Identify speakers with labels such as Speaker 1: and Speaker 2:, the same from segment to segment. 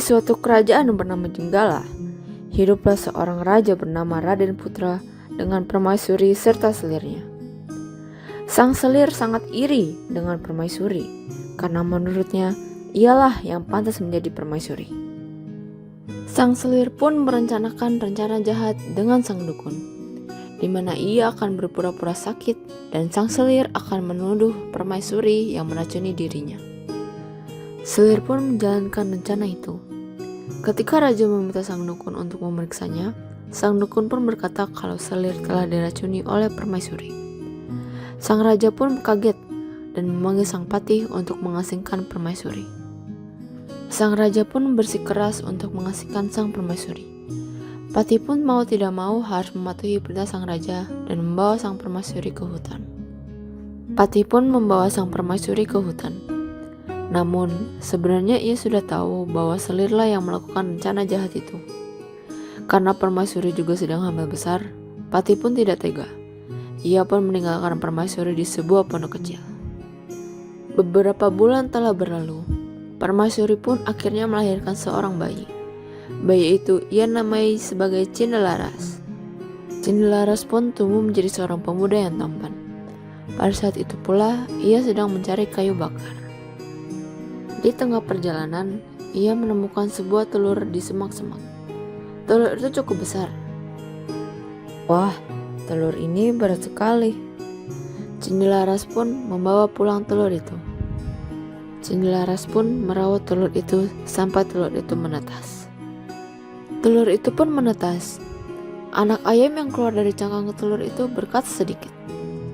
Speaker 1: suatu kerajaan bernama Jenggala, hiduplah seorang raja bernama Raden Putra dengan permaisuri serta selirnya. Sang selir sangat iri dengan permaisuri, karena menurutnya ialah yang pantas menjadi permaisuri. Sang selir pun merencanakan rencana jahat dengan sang dukun, di mana ia akan berpura-pura sakit dan sang selir akan menuduh permaisuri yang meracuni dirinya. Selir pun menjalankan rencana itu. Ketika raja meminta sang dukun untuk memeriksanya, sang dukun pun berkata kalau selir telah diracuni oleh permaisuri. Sang raja pun kaget dan memanggil sang patih untuk mengasingkan permaisuri. Sang raja pun bersikeras untuk mengasingkan sang permaisuri. Patih pun mau tidak mau harus mematuhi perintah sang raja dan membawa sang permaisuri ke hutan. Patih pun membawa sang permaisuri ke hutan. Namun, sebenarnya ia sudah tahu bahwa selirlah yang melakukan rencana jahat itu. Karena permaisuri juga sedang hamil besar, Patih pun tidak tega. Ia pun meninggalkan permaisuri di sebuah pondok kecil. Beberapa bulan telah berlalu. Permaisuri pun akhirnya melahirkan seorang bayi. Bayi itu ia namai sebagai Cindelaras. Cindelaras pun tumbuh menjadi seorang pemuda yang tampan. Pada saat itu pula, ia sedang mencari kayu bakar. Di tengah perjalanan, ia menemukan sebuah telur di semak-semak. Telur itu cukup besar. Wah, telur ini berat sekali. Cindelaras pun membawa pulang telur itu. Cindelaras pun merawat telur itu sampai telur itu menetas. Telur itu pun menetas. Anak ayam yang keluar dari cangkang telur itu berkata sedikit,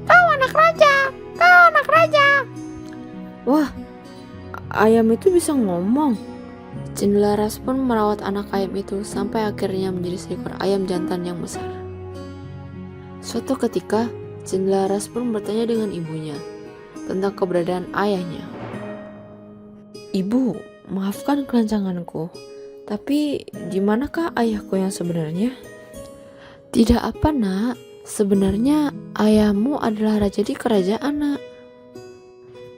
Speaker 1: "Kau anak raja! Kau anak raja!" Wah, ayam itu bisa ngomong. Cindelaras pun merawat anak ayam itu sampai akhirnya menjadi seekor ayam jantan yang besar. Suatu ketika, Cindelaras pun bertanya dengan ibunya tentang keberadaan ayahnya. "Ibu, maafkan kelancanganku, tapi di manakah ayahku yang sebenarnya?" "Tidak apa, Nak. Sebenarnya ayahmu adalah raja di kerajaan, Nak."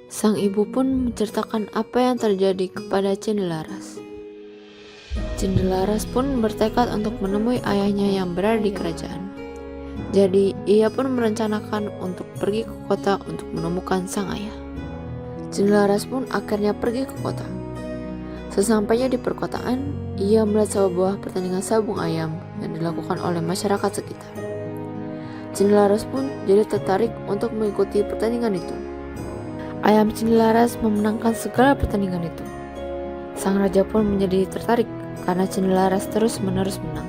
Speaker 1: Sang ibu pun menceritakan apa yang terjadi kepada Cindelaras. Cindelaras pun bertekad untuk menemui ayahnya yang berada di kerajaan. Jadi ia pun merencanakan untuk pergi ke kota untuk menemukan sang ayah. Cindelaras pun akhirnya pergi ke kota. Sesampainya di perkotaan, ia melihat sebuah pertandingan sabung ayam yang dilakukan oleh masyarakat sekitar. Cindelaras pun jadi tertarik untuk mengikuti pertandingan itu. Ayam Cindelaras memenangkan segala pertandingan itu. Sang raja pun menjadi tertarik karena Cindelaras terus-menerus menang.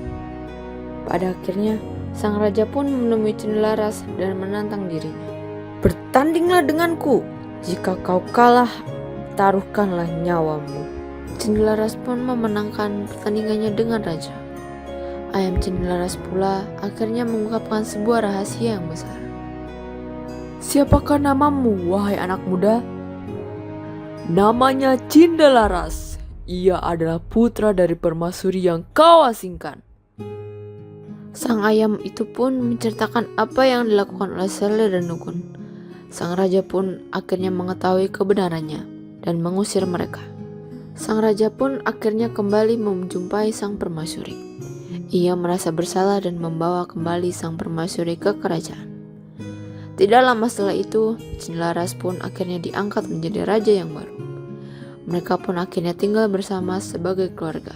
Speaker 1: Pada akhirnya, sang raja pun menemui Cindelaras dan menantang dirinya. "Bertandinglah denganku. Jika kau kalah, taruhkanlah nyawamu." Cindelaras pun memenangkan pertandingannya dengan raja. Ayam Cindelaras pula akhirnya mengungkapkan sebuah rahasia yang besar. "Siapakah namamu, wahai anak muda?" "Namanya Cindelaras. Ia adalah putra dari permaisuri yang kau asingkan." Sang ayam itu pun menceritakan apa yang dilakukan oleh selir dan dukun. Sang raja pun akhirnya mengetahui kebenarannya dan mengusir mereka. Sang raja pun akhirnya kembali menjumpai sang permaisuri. Ia merasa bersalah dan membawa kembali sang permaisuri ke kerajaan. Tidak lama setelah itu, Cindelaras pun akhirnya diangkat menjadi raja yang baru. Mereka pun akhirnya tinggal bersama sebagai keluarga.